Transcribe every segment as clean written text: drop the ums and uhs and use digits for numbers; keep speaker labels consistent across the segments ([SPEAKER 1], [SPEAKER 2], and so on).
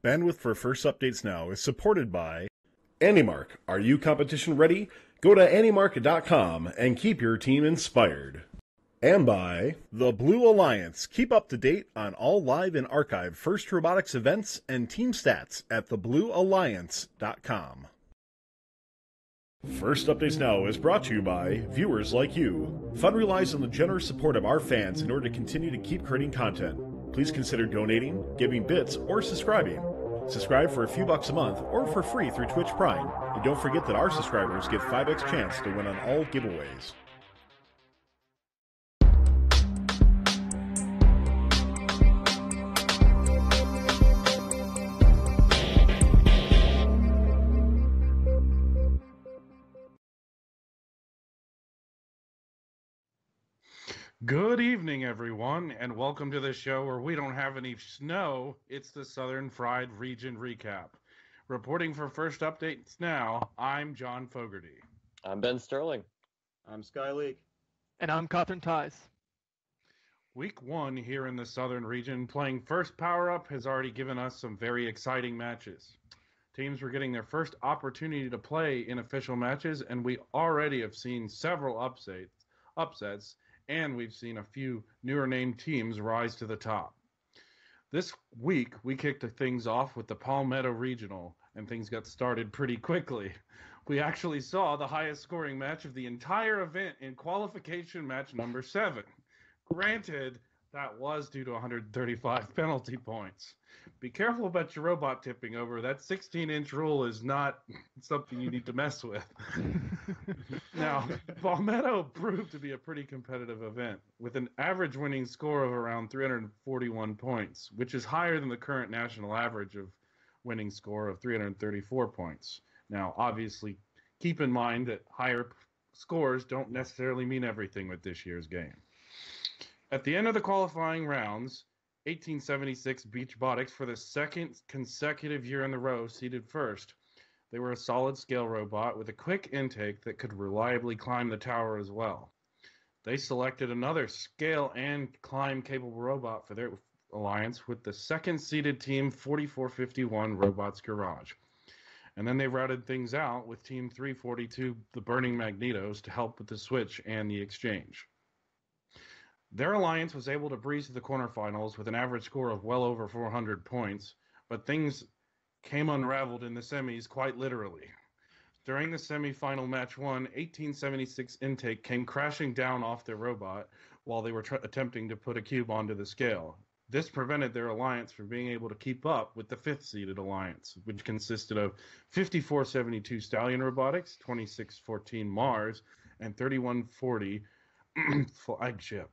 [SPEAKER 1] Bandwidth for First Updates Now is supported by AndyMark. Are you competition ready? Go to andymark.com and keep your team inspired. And by the Blue Alliance. Keep up to date on all live and archived First Robotics events and team stats at thebluealliance.com. First Updates Now is brought to you by viewers like you. Fun relies on the generous support of our fans in order to continue to keep creating content. Please consider donating, giving bits, or subscribing. Subscribe for a few bucks a month or for free through Twitch Prime. And don't forget that our subscribers get 5x chance to win on all giveaways.
[SPEAKER 2] Good evening, everyone, and welcome to the show where we don't have any snow. It's the Southern Fried Region Recap. Reporting for First Updates Now, I'm John Fogarty.
[SPEAKER 3] I'm Ben Sterling.
[SPEAKER 4] I'm Sky Leak.
[SPEAKER 5] And I'm Catherine Tice.
[SPEAKER 2] Week 1 here in the Southern Region, playing First Power Up has already given us some very exciting matches. Teams were getting their first opportunity to play in official matches, and we already have seen several upsets, and we've seen a few newer named teams rise to the top. This week, we kicked things off with the Palmetto Regional, and things got started pretty quickly. We actually saw the highest scoring match of the entire event in qualification match number 7. Granted, that was due to 135 penalty points. Be careful about your robot tipping over. That 16-inch rule is not something you need to mess with. Now, Palmetto proved to be a pretty competitive event, with an average winning score of around 341 points, which is higher than the current national average of winning score of 334 points. Now, obviously, keep in mind that higher scores don't necessarily mean everything with this year's game. At the end of the qualifying rounds, 1876 beat Robotics for the second consecutive year in a row, seeded first. They were a solid scale robot with a quick intake that could reliably climb the tower as well. They selected another scale and climb capable robot for their alliance with the second seeded team 4451 Robots Garage. And then they routed things out with team 342, the Burning Magnetos, to help with the switch and the exchange. Their alliance was able to breeze to the quarterfinals with an average score of well over 400 points, but things came unraveled in the semis quite literally. During the semifinal match 1, 1876 intake came crashing down off their robot while they were attempting to put a cube onto the scale. This prevented their alliance from being able to keep up with the 5th-seeded alliance, which consisted of 5472 Stallion Robotics, 2614 Mars, and 3140 Flagship.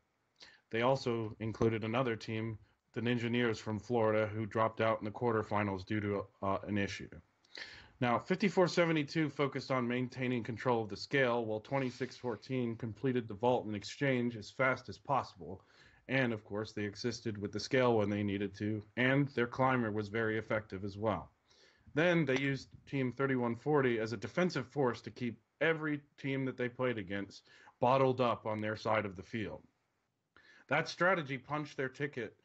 [SPEAKER 2] They also included another team, the Ninjaneers from Florida, who dropped out in the quarterfinals due to an issue. Now, 5472 focused on maintaining control of the scale, while 2614 completed the vault and exchange as fast as possible. And, of course, they assisted with the scale when they needed to, and their climber was very effective as well. Then they used Team 3140 as a defensive force to keep every team that they played against bottled up on their side of the field. That strategy punched their ticket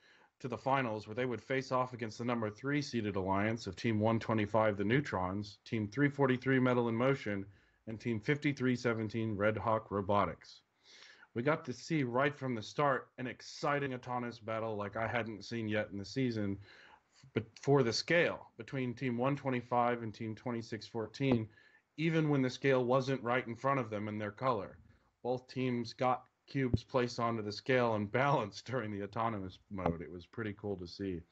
[SPEAKER 2] to the finals, where they would face off against the number 3 seeded alliance of Team 125, the Neutrons, Team 343, Metal in Motion, and Team 5317, Red Hawk Robotics. We got to see right from the start an exciting autonomous battle like I hadn't seen yet in the season, but for the scale between Team 125 and Team 2614, even when the scale wasn't right in front of them in their color. Both teams got cubes placed onto the scale and balanced during the autonomous mode. It was pretty cool to see.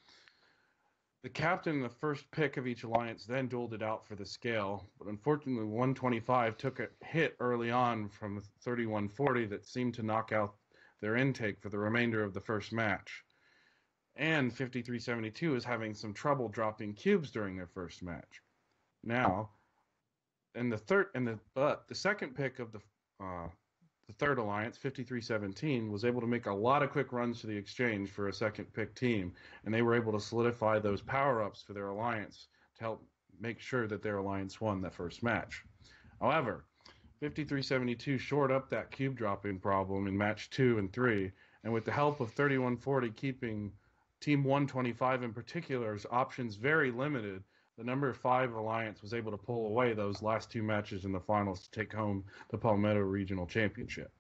[SPEAKER 2] The captain and the first pick of each alliance then dueled it out for the scale, but unfortunately 125 took a hit early on from 3140 that seemed to knock out their intake for the remainder of the first match. And 5372 is having some trouble dropping cubes during their first match. Now, the second pick of the third alliance, 5317, was able to make a lot of quick runs to the exchange for a second pick team, and they were able to solidify those power-ups for their alliance to help make sure that their alliance won that first match. However, 5372 shored up that cube drop-in problem in match 2 and 3, and with the help of 3140 keeping Team 125 in particular's options very limited. The number 5 Alliance was able to pull away those last 2 matches in the finals to take home the Palmetto Regional Championship.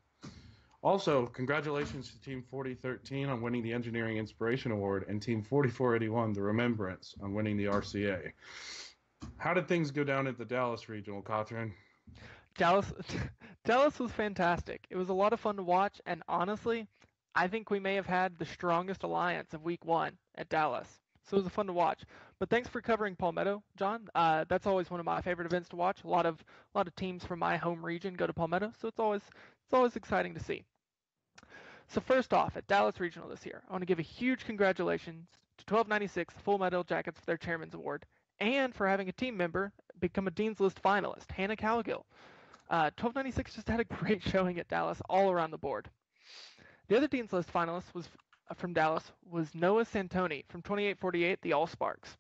[SPEAKER 2] Also, congratulations to Team 4013 on winning the Engineering Inspiration Award and Team 4481, the Remembrance, on winning the RCA. How did things go down at the Dallas Regional, Catherine?
[SPEAKER 5] Dallas was fantastic. It was a lot of fun to watch, and honestly, I think we may have had the strongest alliance of week 1 at Dallas. So it was fun to watch. But thanks for covering Palmetto, John. That's always one of my favorite events to watch. A lot of teams from my home region go to Palmetto, so it's always exciting to see. So first off, at Dallas Regional this year, I want to give a huge congratulations to 1296 Full Metal Jackets for their Chairman's Award and for having a team member become a Dean's List finalist, Hannah Cowgill. 1296 just had a great showing at Dallas all around the board. The other Dean's List finalist was from Dallas was Noah Santoni from 2848, the All Sparks.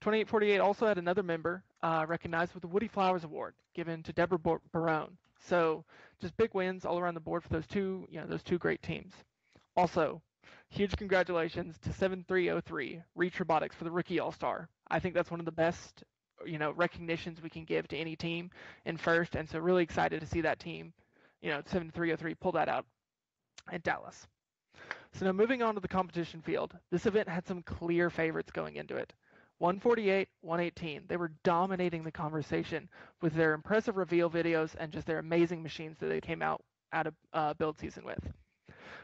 [SPEAKER 5] 2848 also had another member recognized with the Woody Flowers Award given to Deborah Barone. So just big wins all around the board for those two great teams. Also, huge congratulations to 7303 Reach Robotics for the Rookie All-Star. I think that's one of the best recognitions we can give to any team in first, and so really excited to see that team 7303 pull that out at Dallas. So now moving on to the competition field, this event had some clear favorites going into it. 148, 118, they were dominating the conversation with their impressive reveal videos and just their amazing machines that they came out of build season with.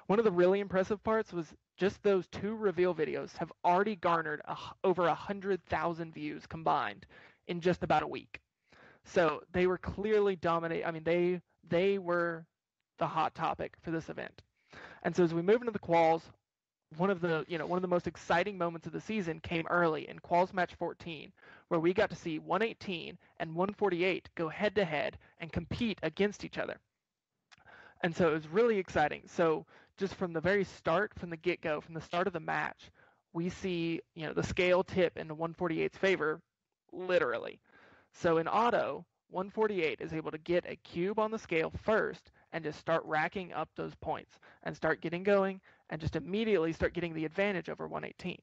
[SPEAKER 5] One of the really impressive parts was just those 2 reveal videos have already garnered over 100,000 views combined in just about a week. So they were clearly dominating. I mean, they were the hot topic for this event. And so as we move into the quals, one of the most exciting moments of the season came early in quals match 14, where we got to see 118 and 148 go head to head and compete against each other. And so it was really exciting. So just from the very start, from the get-go, from the start of the match, we see the scale tip into 148's favor, literally. So in auto, 148 is able to get a cube on the scale first and just start racking up those points and start getting going and just immediately start getting the advantage over 118.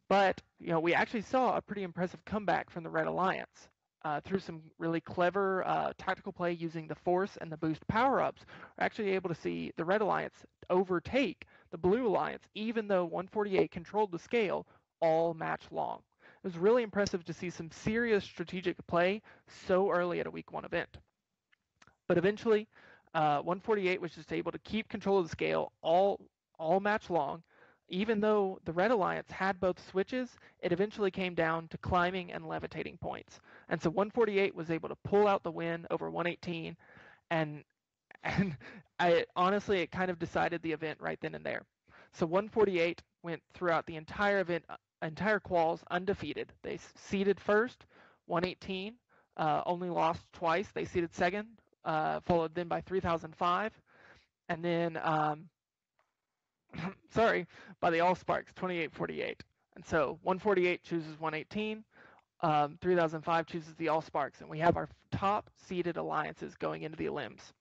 [SPEAKER 5] But we actually saw a pretty impressive comeback from the Red Alliance through some really clever tactical play using the Force and the Boost power-ups. We're actually able to see the Red Alliance overtake the Blue Alliance, even though 148 controlled the scale all match long. It was really impressive to see some serious strategic play so early at a week 1 event. But eventually, 148 was just able to keep control of the scale all match long. Even though the Red Alliance had both switches, it eventually came down to climbing and levitating points. And so 148 was able to pull out the win over 118, and honestly, it kind of decided the event right then and there. So 148 went throughout the entire event, entire quals undefeated. They seeded first, 118 only lost twice. They seeded second, followed then by 3005, and then by the All Sparks, 2848. And so 148 chooses 118, 3005 chooses the All Sparks, and we have our top seeded alliances going into the Elims.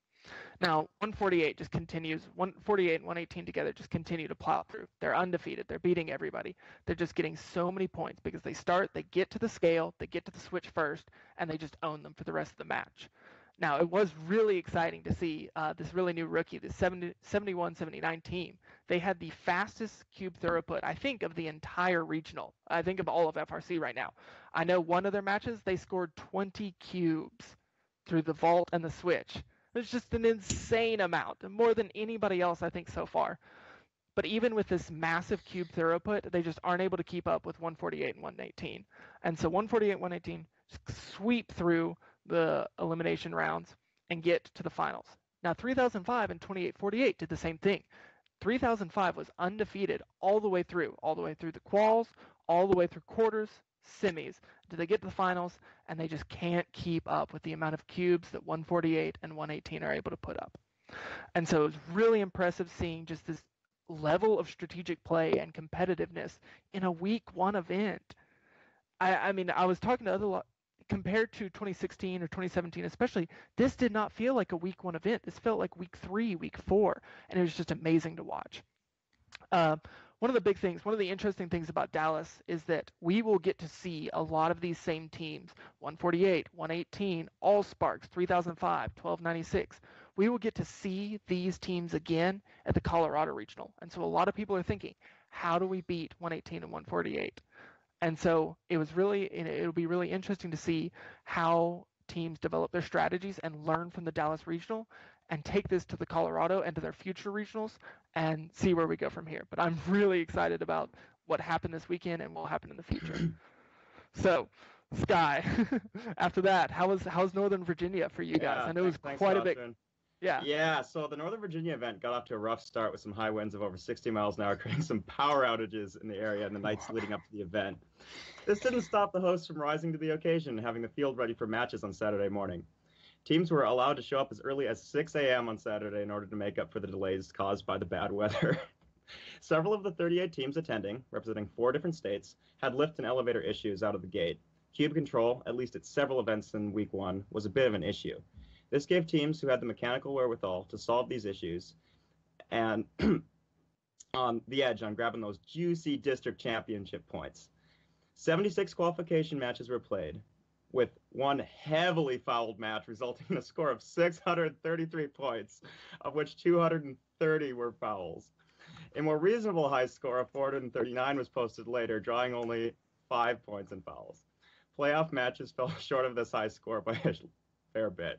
[SPEAKER 5] Now, 148 just continues, 148 and 118 together just continue to plow through. They're undefeated. They're beating everybody. They're just getting so many points because they get to the scale, they get to the switch first, and they just own them for the rest of the match. Now, it was really exciting to see this really new rookie, the 71-79 team. They had the fastest cube throughput, I think, of the entire regional. I think of all of FRC right now. I know one of their matches, they scored 20 cubes through the vault and the switch. It's just an insane amount, more than anybody else, I think, so far. But even with this massive cube throughput, they just aren't able to keep up with 148 and 118. And so 148 and 118 sweep through the elimination rounds and get to the finals. Now, 3005 and 2848 did the same thing. 3005 was undefeated all the way through the quals, all the way through quarters, semis. Did they get to the finals? And they just can't keep up with the amount of cubes that 148 and 118 are able to put up. And so it was really impressive seeing just this level of strategic play and competitiveness in a week 1 event. I mean, I was talking to other compared to 2016 or 2017 especially, this did not feel like a week 1 event. This felt like week 3, week 4, and it was just amazing to watch. one of the big things, one of the interesting things about Dallas is that we will get to see a lot of these same teams, 148, 118, All Sparks, 3005, 1296. We will get to see these teams again at the Colorado Regional. And so a lot of people are thinking, how do we beat 118 and 148? And so it'll be really interesting to see how teams develop their strategies and learn from the Dallas Regional and take this to the Colorado and to their future regionals and see where we go from here. But I'm really excited about what happened this weekend and what will happen in the future. So, Sky, after that, how's Northern Virginia for you guys? I know it was quite a bit.
[SPEAKER 3] Yeah, so the Northern Virginia event got off to a rough start with some high winds of over 60 miles an hour, creating some power outages in the area in the nights leading up to the event. This didn't stop the hosts from rising to the occasion and having the field ready for matches on Saturday morning. Teams were allowed to show up as early as 6 a.m. on Saturday in order to make up for the delays caused by the bad weather. Several of the 38 teams attending, representing 4 different states, had lift and elevator issues out of the gate. Cube control, at least at several events in week 1, was a bit of an issue. This gave teams who had the mechanical wherewithal to solve these issues and on the edge on grabbing those juicy district championship points. 76 qualification matches were played, with one heavily fouled match resulting in a score of 633 points, of which 230 were fouls. A more reasonable high score of 439 was posted later, drawing only 5 points in fouls. Playoff matches fell short of this high score by a fair bit.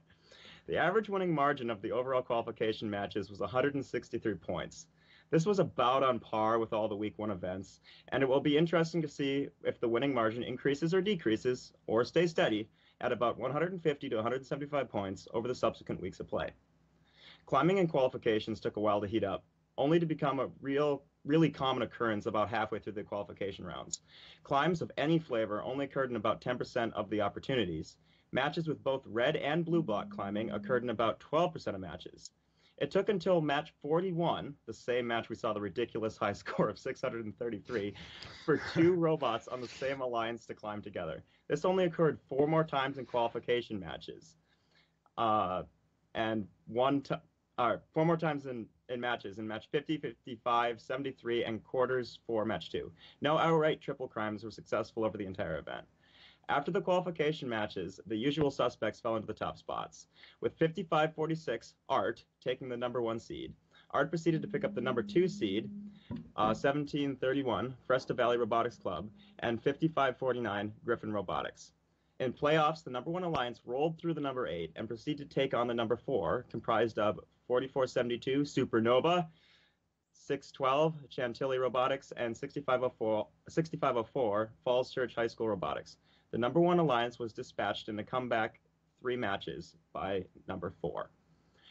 [SPEAKER 3] The average winning margin of the overall qualification matches was 163 points. This was about on par with all the Week 1 events, and it will be interesting to see if the winning margin increases or decreases, or stays steady, at about 150 to 175 points over the subsequent weeks of play. Climbing and qualifications took a while to heat up, only to become a really common occurrence about halfway through the qualification rounds. Climbs of any flavor only occurred in about 10% of the opportunities. Matches with both red and blue block climbing occurred in about 12% of matches. It took until match 41, the same match we saw the ridiculous high score of 633, for 2 robots on the same alliance to climb together. This only occurred 4 more times in qualification matches, and 4 more times in matches, in match 50, 55, 73, and quarters for match 2. No outright triple crimes were successful over the entire event. After the qualification matches, the usual suspects fell into the top spots, with 55-46 Art taking the number 1 seed. Art proceeded to pick up the number 2 seed, 1731 Fresta Valley Robotics Club, and 55-49 Griffin Robotics. In playoffs, the number 1 alliance rolled through the number 8 and proceeded to take on the number 4, comprised of 4472 Supernova, 612 Chantilly Robotics, and 6504 Falls Church High School Robotics. The number 1 alliance was dispatched in the comeback 3 matches by number 4.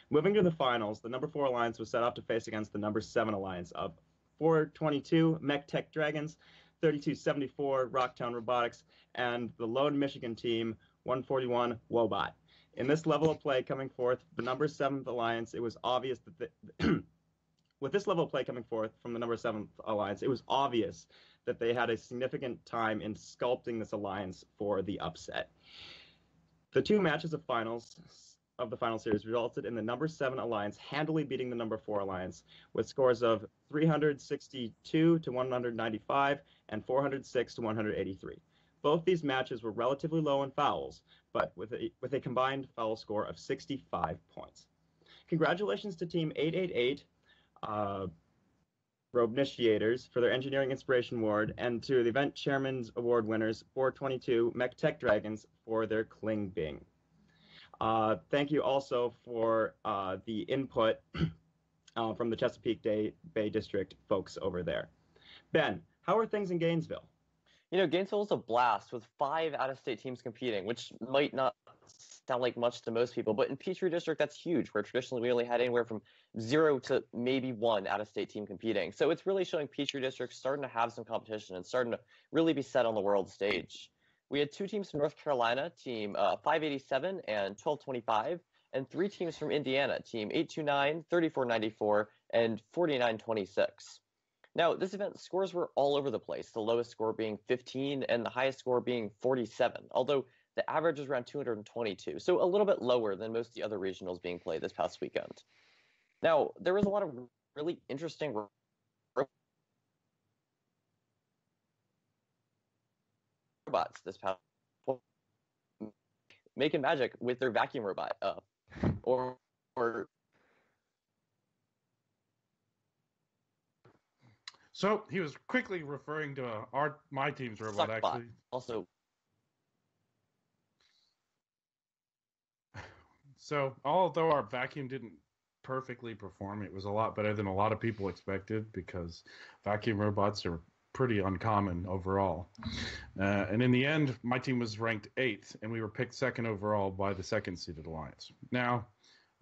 [SPEAKER 3] Moving to the finals, the number 4 alliance was set up to face against the number 7 alliance of 422 Mech Tech Dragons, 3274 Rocktown Robotics, and the Lone Michigan team 141 Wobot. In this level of play coming forth, the number 7th alliance, it was obvious that with this level of play coming forth from the number 7th alliance, it was obvious that they had a significant time in sculpting this alliance for the upset. The 2 matches of the final series resulted in the number 7 alliance handily beating the number 4 alliance with scores of 362 to 195 and 406 to 183. Both these matches were relatively low in fouls, but with a combined foul score of 65 points. Congratulations to Team 888, Robinitiators, for their Engineering Inspiration Award, and to the event chairman's award winners, 422 Mech Tech Dragons, for their Kling Bing. Thank you also for the input from the Chesapeake Bay District folks over there. Ben, how are things in Gainesville?
[SPEAKER 4] You know, Gainesville is a blast with 5 out-of-state teams competing, which might not sound like much to most people, but in Petrie District, that's huge, where traditionally we only had anywhere from 0 to maybe 1 out-of-state team competing. So it's really showing Petrie District starting to have some competition and starting to really be set on the world stage. We had 2 teams from North Carolina, Team 587 and 1225, and 3 teams from Indiana, Team 829, 3494, and 4926. Now, this event scores were all over the place, the lowest score being 15 and the highest score being 47, although the average is around 222, so a little bit lower than most of the other regionals being played this past weekend. Now, there was a lot of really interesting robots this past making magic with their vacuum robot. Or
[SPEAKER 2] So he was quickly referring to my team's robot,
[SPEAKER 4] Suckbot.
[SPEAKER 2] actually.
[SPEAKER 4] Also,
[SPEAKER 2] So although our vacuum didn't perfectly perform, it was a lot better than a lot of people expected because vacuum robots are pretty uncommon overall. And in the end, my team was ranked 8th, and we were picked 2nd overall by the 2nd-seeded alliance. Now,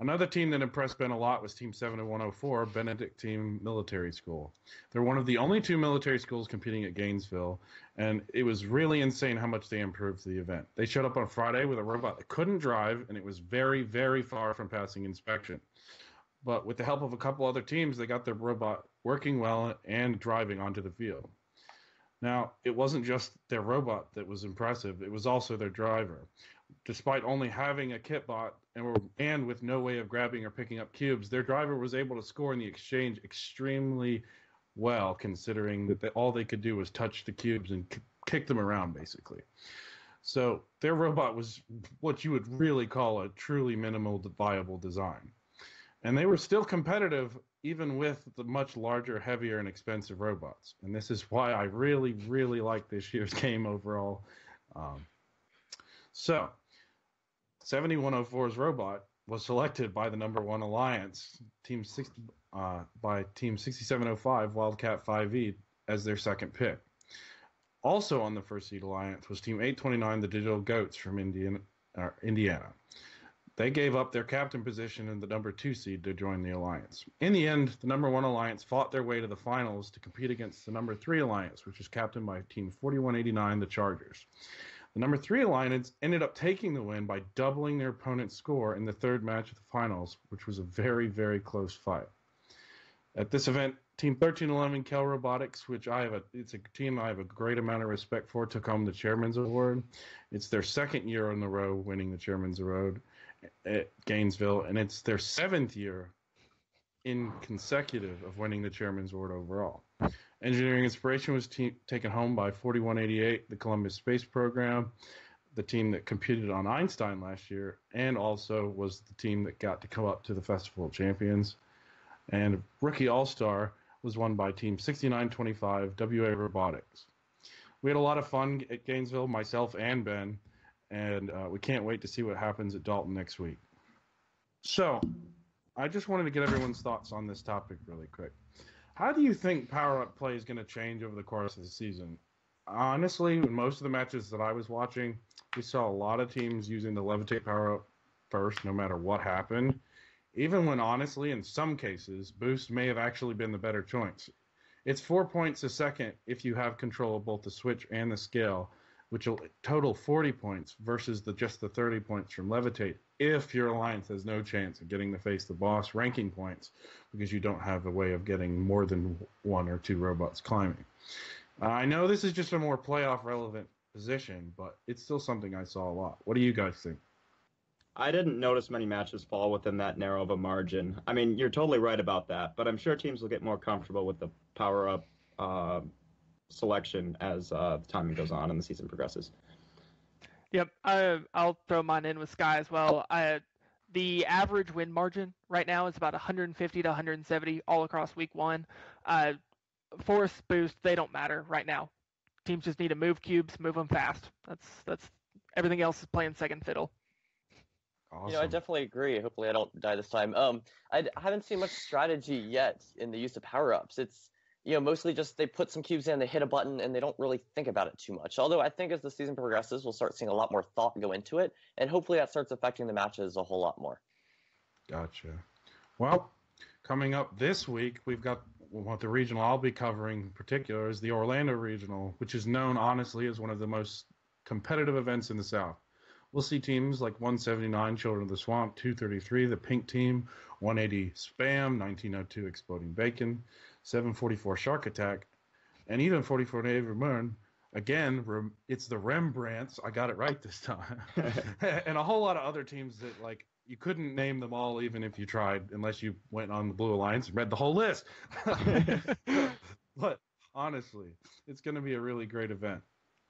[SPEAKER 2] another team that impressed Ben a lot was Team 7104, Benedictine Military School. They're one of the only 2 military schools competing at Gainesville, and it was really insane how much they improved the event. They showed up on Friday with a robot that couldn't drive, and it was very, very far from passing inspection. But with the help of a couple other teams, they got their robot working well and driving onto the field. Now, it wasn't just their robot that was impressive, it was also their driver. Despite only having a kitbot and with no way of grabbing or picking up cubes, their driver was able to score in the exchange extremely well, considering that all they could do was touch the cubes and kick them around, basically. So their robot was what you would really call a truly minimal viable design. And they were still competitive even with the much larger, heavier, and expensive robots. And this is why I really, really like this year's game overall. So 7104's robot was selected by the number 1 alliance, by Team 6705, Wildcat 5E, as their 2nd pick. Also on the 1st seed alliance was Team 829, the Digital Goats from Indiana. They gave up their captain position in the number 2 seed to join the alliance. In the end, the number 1 alliance fought their way to the finals to compete against the number 3 alliance, which was captained by Team 4189, the Chargers. The number 3 alliance ended up taking the win by doubling their opponent's score in the 3rd match of the finals, which was a very, very close fight. At this event, Team 1311, Kel Robotics, it's a team I have a great amount of respect for, took home the Chairman's Award. It's their 2nd year in a row winning the Chairman's Award at Gainesville, and it's their 7th year in consecutive of winning the Chairman's Award overall. Engineering Inspiration was taken home by 4188, the Columbus Space Program, the team that competed on Einstein last year, and also was the team that got to come up to the Festival of Champions. And Rookie All-Star was won by Team 6925, WA Robotics. We had a lot of fun at Gainesville, myself and Ben, and we can't wait to see what happens at Dalton next week. So, I just wanted to get everyone's thoughts on this topic really quick. How do you think power-up play is going to change over the course of the season? Honestly, in most of the matches that I was watching, we saw a lot of teams using the levitate power-up first, no matter what happened. Even when, honestly, in some cases, boost may have actually been the better choice. It's 4 points a second if you have control of both the switch and the scale, which will total 40 points versus just the 30 points from levitate if your alliance has no chance of getting to face the boss ranking points because you don't have a way of getting more than 1 or 2 robots climbing. I know this is just a more playoff relevant position, but it's still something I saw a lot. What do you guys think?
[SPEAKER 3] I didn't notice many matches fall within that narrow of a margin. I mean, you're totally right about that, but I'm sure teams will get more comfortable with the power-up selection as the timing goes on and the season progresses.
[SPEAKER 5] Yep, I'll throw mine in with Sky as well. The average win margin right now is about 150 to 170 all across week 1. Force boost, they don't matter right now. Teams just need to move cubes, move them fast. That's everything else is playing second fiddle.
[SPEAKER 2] Awesome.
[SPEAKER 4] I definitely agree. Hopefully I don't die this time. I haven't seen much strategy yet in the use of power-ups. It's, mostly just they put some cubes in, they hit a button, and they don't really think about it too much. Although I think as the season progresses, we'll start seeing a lot more thought go into it, and hopefully that starts affecting the matches a whole lot more.
[SPEAKER 2] Gotcha. Well, coming up this week, we've got what the regional I'll be covering in particular is the Orlando Regional, which is known, honestly, as one of the most competitive events in the South. We'll see teams like 179 Children of the Swamp, 233 the Pink Team, 180 Spam, 1902 Exploding Bacon, 744 Shark Attack, and even 44 Navy Moon. Again, it's the Rembrandts. I got it right this time. And a whole lot of other teams that, you couldn't name them all even if you tried, unless you went on the Blue Alliance and read the whole list. But honestly, it's going to be a really great event.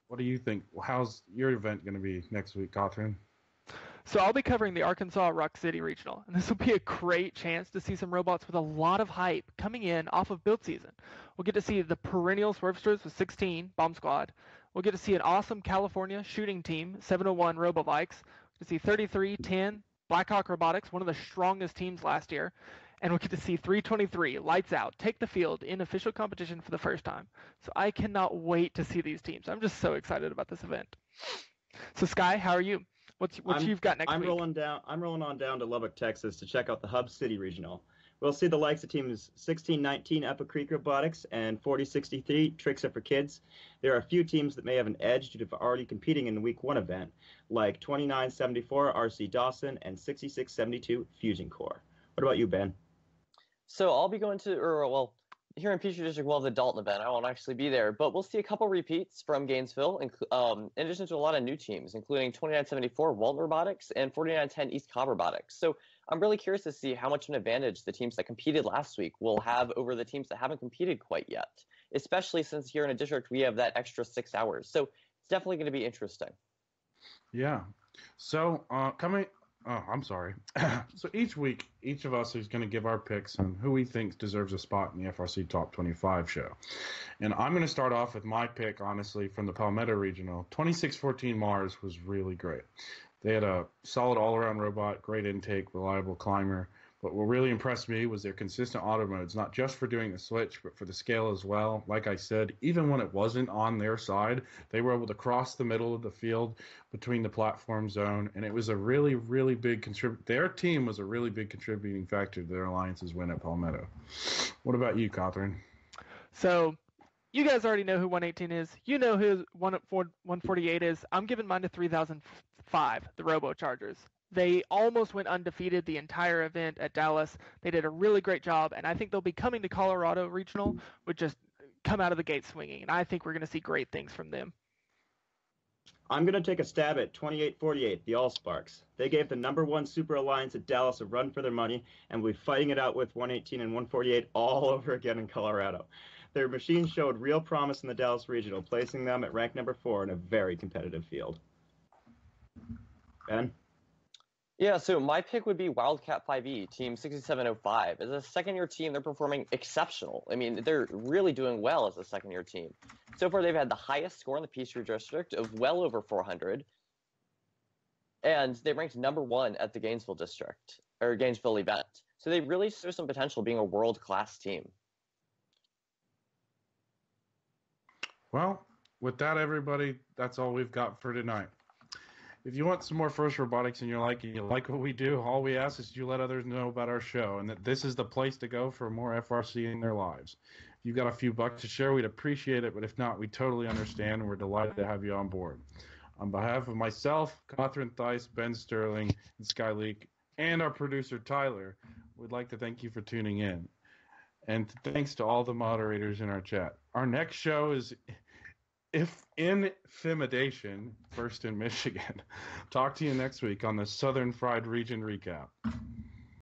[SPEAKER 2] What do you think? How's your event going to be next week, Catherine?
[SPEAKER 5] So I'll be covering the Arkansas Rock City Regional, and this will be a great chance to see some robots with a lot of hype coming in off of build season. We'll get to see the perennial Swervsters with 16, Bomb Squad. We'll get to see an awesome California shooting team, 701 Robovikes. We'll see 3310 Blackhawk Robotics, one of the strongest teams last year. And we'll get to see 323 Lights Out take the field in official competition for the first time. So I cannot wait to see these teams. I'm just so excited about this event. So Sky, how are you? What you've got next week?
[SPEAKER 3] I'm rolling on down to Lubbock, Texas to check out the Hub City Regional. We'll see the likes of teams 1619 Apple Creek Robotics and 4063 Trixa for Kids. There are a few teams that may have an edge due to already competing in the Week 1 event, like 2974 RC Dawson and 6672 Fusion Core. What about you, Ben?
[SPEAKER 4] So I'll be going to, here in Petrie District, we'll have the Dalton event. I won't actually be there, but we'll see a couple repeats from Gainesville, in addition to a lot of new teams, including 2974 Walton Robotics and 4910 East Cobb Robotics. So I'm really curious to see how much of an advantage the teams that competed last week will have over the teams that haven't competed quite yet, especially since here in a district we have that extra 6 hours. So it's definitely going to be interesting.
[SPEAKER 2] Yeah. So I'm sorry. So each week, each of us is going to give our picks on who we think deserves a spot in the FRC Top 25 show. And I'm going to start off with my pick, honestly, from the Palmetto Regional. 2614 Mars was really great. They had a solid all-around robot, great intake, reliable climber. But what really impressed me was their consistent auto modes, not just for doing the switch, but for the scale as well. Like I said, even when it wasn't on their side, they were able to cross the middle of the field between the platform zone, and it was a really, really big their team was a really big contributing factor to their Alliance's win at Palmetto. What about you, Catherine?
[SPEAKER 5] So you guys already know who 118 is. You know who 148 is. I'm giving mine to 3005, the Robo Chargers. They almost went undefeated the entire event at Dallas. They did a really great job, and I think they'll be coming to Colorado Regional with just come out of the gate swinging, and I think we're going to see great things from them.
[SPEAKER 3] I'm going to take a stab at 2848, the Allsparks. They gave the #1 Super Alliance at Dallas a run for their money, and we'll be fighting it out with 118 and 148 all over again in Colorado. Their machines showed real promise in the Dallas Regional, placing them at rank #4 in a very competitive field. Ben?
[SPEAKER 4] Yeah, so my pick would be Wildcat 5E, Team 6705. As a second-year team, they're performing exceptional. I mean, they're really doing well as a second-year team. So far, they've had the highest score in the Petrie District of well over 400, and they ranked #1 at the Gainesville District, or Gainesville event. So they really show some potential being a world-class team.
[SPEAKER 2] Well, with that, everybody, that's all we've got for tonight. If you want some more First Robotics and you like what we do, all we ask is you let others know about our show and that this is the place to go for more FRC in their lives. If you've got a few bucks to share, we'd appreciate it, but if not, we totally understand, and we're delighted to have you on board. On behalf of myself, Catherine Theis, Ben Sterling, and Sky Leak, and our producer, Tyler, we'd like to thank you for tuning in. And thanks to all the moderators in our chat. Our next show is Intimidation, first in Michigan. Talk to you next week on the Southern Fried Region Recap.